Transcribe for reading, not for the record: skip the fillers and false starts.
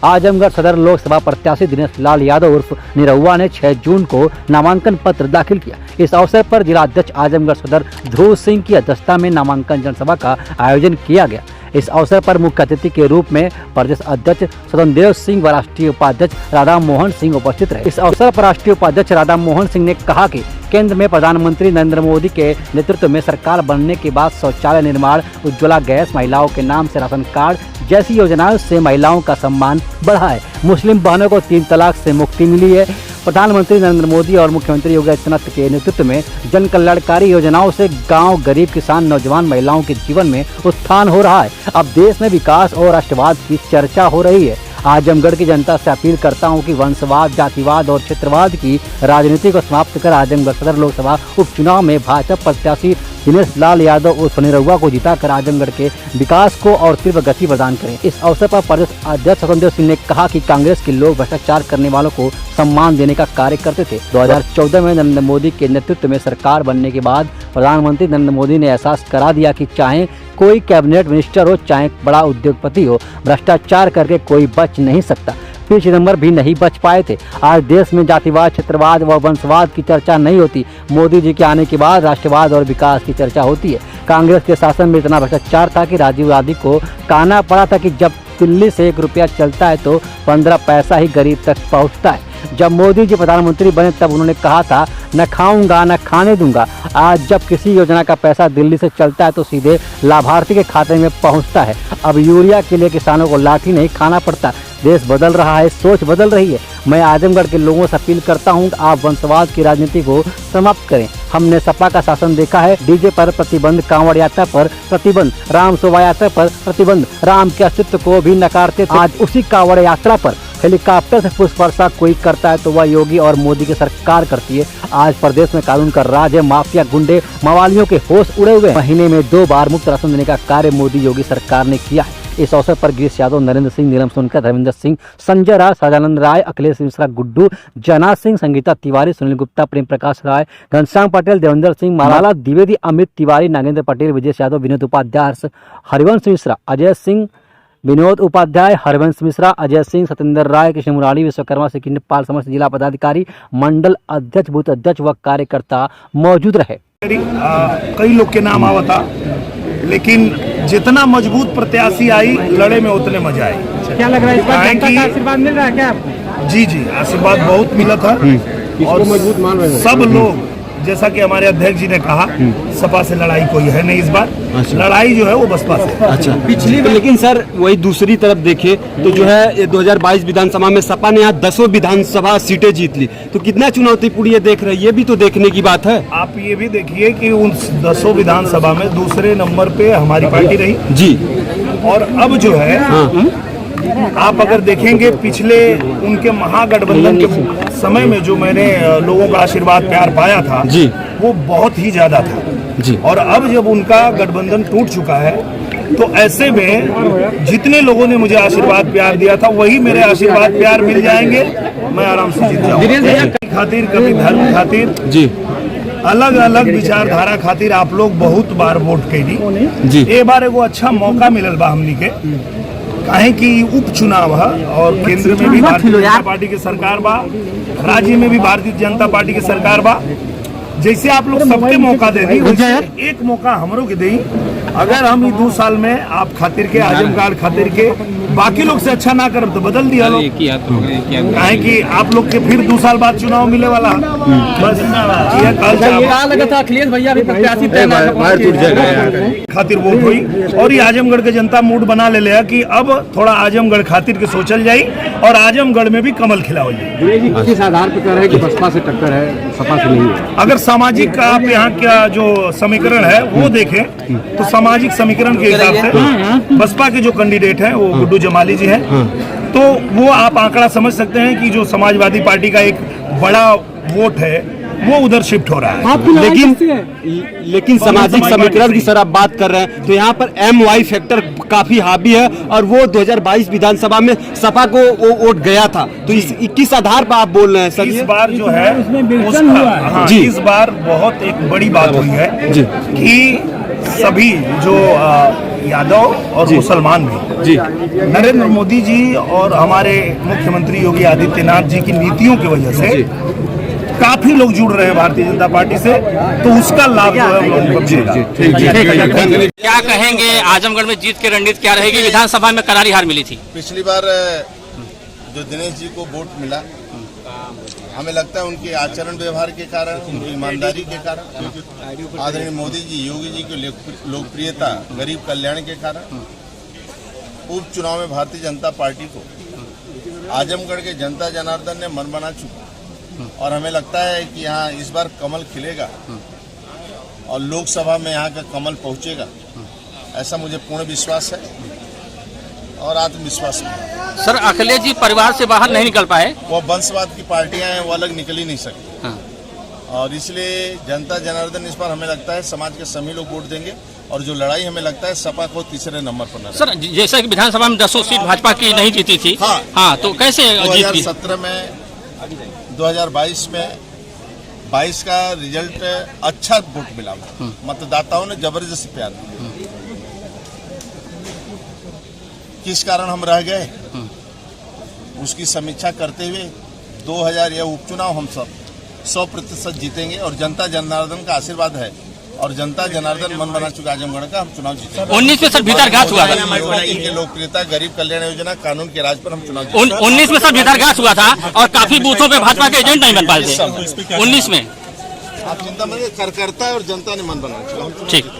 आजमगढ़ सदर लोकसभा प्रत्याशी दिनेश लाल यादव उर्फ निरहुआ ने 6 जून को नामांकन पत्र दाखिल किया। इस अवसर पर जिलाध्यक्ष आजमगढ़ सदर ध्रुव सिंह की अध्यक्षता में नामांकन जनसभा का आयोजन किया गया। इस अवसर पर मुख्य अतिथि के रूप में प्रदेश अध्यक्ष स्वतंत्र सिंह व राष्ट्रीय उपाध्यक्ष राधा मोहन सिंह उपस्थित रहे। इस अवसर पर राष्ट्रीय उपाध्यक्ष राधा मोहन सिंह ने कहा कि केंद्र में प्रधानमंत्री नरेंद्र मोदी के नेतृत्व में सरकार बनने के बाद शौचालय निर्माण, उज्ज्वला गैस, महिलाओं के नाम से राशन कार्ड जैसी योजनाओं से महिलाओं का सम्मान बढ़ा है। मुस्लिम बहनों को 3 तलाक से मुक्ति मिली है। प्रधानमंत्री नरेंद्र मोदी और मुख्यमंत्री योगी आदित्यनाथ के नेतृत्व में जन कल्याणकारी योजनाओं से गांव, गरीब, किसान, नौजवान, महिलाओं के जीवन में उत्थान हो रहा है। अब देश में विकास और राष्ट्रवाद की चर्चा हो रही है। आजमगढ़ की जनता से अपील करता हूं कि वंशवाद, जातिवाद और क्षेत्रवाद की राजनीति को समाप्त कर आजमगढ़ सदर लोकसभा उपचुनाव में भाजपा प्रत्याशी दिनेश लाल यादव उर्फ निरहुआ को जिताकर आजमगढ़ के विकास को और तीव्र गति प्रदान करें। इस अवसर पर प्रदेश अध्यक्ष स्वतंत्र सिंह ने कहा कि कांग्रेस के लोग भ्रष्टाचार करने वालों को सम्मान देने का कार्य करते थे। 2014 में नरेंद्र मोदी के नेतृत्व में सरकार बनने के बाद प्रधानमंत्री नरेंद्र मोदी ने एहसास करा दिया कि चाहे कोई कैबिनेट मिनिस्टर हो, चाहे बड़ा उद्योगपति हो, भ्रष्टाचार करके कोई बच नहीं सकता। पी चिदंबरम भी नहीं बच पाए थे। आज देश में जातिवाद, क्षेत्रवाद व वंशवाद की चर्चा नहीं होती। मोदी जी के आने के बाद राष्ट्रवाद और विकास की चर्चा होती है। कांग्रेस के शासन में इतना भ्रष्टाचार था कि राजीव गांधी को कहना पड़ा था कि जब दिल्ली से 1 रुपया चलता है तो 15 पैसा ही गरीब तक पहुंचता है। जब मोदी जी प्रधानमंत्री बने तब उन्होंने कहा था न खाऊंगा न खाने दूंगा। आज जब किसी योजना का पैसा दिल्ली से चलता है तो सीधे लाभार्थी के खाते में पहुंचता है। अब यूरिया के लिए किसानों को लाठी नहीं खाना पड़ता। देश बदल रहा है, सोच बदल रही है। मैं आजमगढ़ के लोगों से अपील करता हूं कि आप वंशवाद की राजनीति को समाप्त करें। हमने सपा का शासन देखा है। डीजे पर प्रतिबंध, कांवड़ यात्रा पर प्रतिबंध, राम शोभा यात्रा पर प्रतिबंध, राम के अस्तित्व को भी नकारते थे। आज उसी कांवड़ यात्रा पर हेलीकॉप्टर से पुष्प वर्षा कोई करता है तो वह योगी और मोदी की सरकार करती है। आज प्रदेश में कानून का राज है। माफिया, गुंडे, मवालियों के होश उड़े हुए। महीने में 2 बार मुफ्त राशन देने का कार्य मोदी योगी सरकार ने किया है। इस अवसर पर गिरीश यादव, नरेंद्र सिंह, नीलम सोनकर, धर्मेंद्र सिंह, संजय राय, सदानंद राय, अखिलेश मिश्रा, गुड्डू, जना सिंह, संगीता तिवारी, सुनील गुप्ता, प्रेम प्रकाश राय, घनश्याम पटेल, देवेंद्र सिंह, मालाला द्विवेदी, अमित तिवारी, नागेंद्र पटेल, विजय यादव, विनोद उपाध्याय, हरिवंश मिश्रा, अजय सिंह, विनोद उपाध्याय, हरवंश मिश्रा, अजय सिंह, सत्येंद्र राय, कृष्ण मुरारी, विश्वकर्मा, सिकंदर पाल, समस्त जिला पदाधिकारी, मंडल अध्यक्ष, बूथ अध्यक्ष व कार्यकर्ता मौजूद रहे। कई लोग के नाम आवता, लेकिन जितना मजबूत प्रत्याशी आई लड़े में उतने मजा आई। क्या लग रहा है इस बार जनता का आशीर्वाद मिल रहा है क्या आपको? जी जी, आशीर्वाद बहुत मिला था और मजबूत मान रहे हैं सब लोग। जैसा कि हमारे अध्यक्ष जी ने कहा, सपा से लड़ाई कोई है नहीं इस बार। लड़ाई जो है वो बसपा से। अच्छा, पिछली लेकिन सर वही दूसरी तरफ देखे तो जो है 2022 विधानसभा में सपा ने यहाँ 10 विधानसभा सीटें जीत ली, तो कितना चुनौतीपूर्ण ये देख रहे हैं, ये भी तो देखने की बात है। आप ये भी देखिए कि उन 10 विधानसभा में दूसरे नंबर पे हमारी पार्टी रही जी। और अब जो है आप अगर देखेंगे पिछले उनके महागठबंधन के समय में जो मैंने लोगों का आशीर्वाद प्यार पाया था जी, वो बहुत ही ज्यादा था जी। और अब जब उनका गठबंधन टूट चुका है तो ऐसे में जितने लोगों ने मुझे आशीर्वाद प्यार दिया था वही मेरे आशीर्वाद प्यार मिल जाएंगे, मैं आराम से जीत जाऊंगा। खातिर, कभी धर्म खातिर जी, अलग अलग विचारधारा खातिर आप लोग बहुत बार वोट कैली जी। ए बार एगो अच्छा मौका मिलल बा हमनी के, काहे कि उपचुनाव है और केंद्र में भी भारतीय जनता पार्टी की सरकार बा, राज्य में भी भारतीय जनता पार्टी की सरकार बा। जैसे आप लोग सबके मौका दे दी, वैसे एक मौका हमरों के दी। अगर हम 2 साल में आप खातिर के, आजमगढ़ खातिर के बाकी लोग से अच्छा ना करब तो बदल दिया लोग, काहे कि आप लोग के फिर 2 साल बाद चुनाव मिले वाला। बस ये लगा था अखिलेश भैया भी प्रत्याशी खातिर वोट हुई और ये आजमगढ़ के जनता मूड बना ले लिया कि अब थोड़ा आजमगढ़ खातिर के सोचल जाई और आजमगढ़ में भी कमल खिलावल जाए। किस आधार पर कह रहे हैं कि बसपा से टक्कर है, सपा से नहीं है? अगर सामाजिक का आप यहाँ का जो समीकरण है वो देखें तो सामाजिक समीकरण के हिसाब से बसपा के जो कैंडिडेट हैं वो गुड्डू जमाली जी हैं, तो वो आप आंकड़ा समझ सकते हैं कि जो समाजवादी पार्टी का एक बड़ा वोट है वो उधर शिफ्ट हो रहा है। लेकिन सामाजिक समीकरण की सर आप बात कर रहे हैं तो यहाँ पर MY फैक्टर काफी हावी है और वो 2022 विधानसभा में सपा को वोट गया था, तो किस आधार पर आप बोल रहे हैं सर? इस बार जो है इस बार बहुत एक बड़ी बात हुई है कि सभी जो यादव और मुसलमान भी। जी नरेंद्र मोदी जी और हमारे मुख्यमंत्री योगी आदित्यनाथ जी की नीतियों की वजह से काफी लोग जुड़ रहे हैं भारतीय जनता पार्टी से, तो उसका लाभ जो है हम लोगों को मिलेगा। क्या कहेंगे, आजमगढ़ में जीत की रणनीति क्या रहेगी? विधानसभा में करारी हार मिली थी। पिछली बार जो दिनेश जी को वोट मिला, हमें लगता है उनके आचरण व्यवहार के कारण, उनकी ईमानदारी के कारण, आदरणीय मोदी जी योगी जी की लोकप्रियता, गरीब कल्याण के कारण उपचुनाव में भारतीय जनता पार्टी को आजमगढ़ के जनता जनार्दन ने मन बना चुका और हमें लगता है कि यहाँ इस बार कमल खिलेगा और लोकसभा में यहाँ का कमल पहुँचेगा, ऐसा मुझे पूर्ण विश्वास है और आत्मविश्वास है। सर, अखिलेश जी परिवार से बाहर नहीं निकल पाए। वो वंशवाद की पार्टियां हैं, वो अलग निकल ही नहीं सकती। हाँ। और इसलिए जनता जनार्दन इस बार हमें लगता है समाज के सभी लोग वोट देंगे और जो लड़ाई हमें लगता है सपा को तीसरे नंबर पर नजर। सर, जैसा कि विधानसभा में 10 सीट भाजपा की नहीं जीती थी। हाँ, तो कैसे जीत गई? 2017 में 2022 में 22 का रिजल्ट अच्छा वोट मिला, मतदाताओं ने जबरदस्त प्यार दिया। किस कारण हम रह गए, उसकी समीक्षा करते हुए 2000 यह उपचुनाव हम सब 100% जीतेंगे और जनता जनार्दन का आशीर्वाद है और जनता जनार्दन मन बना चुका आजमगढ़ का, हम चुनाव जीतेंगे। 19 में सर भीतरघात हुआ था। योगी की लोकप्रियता, गरीब कल्याण योजना, कानून के राज पर हम चुनाव जीतेंगे। 19 में सर भीतरघात हुआ था और काफी बूथों पे भाजपा के एजेंट नहीं बन पाए थे 19 में। आप चिंता मत, कार्यकर्ता और जनता ने मन बना चुका। ठीक।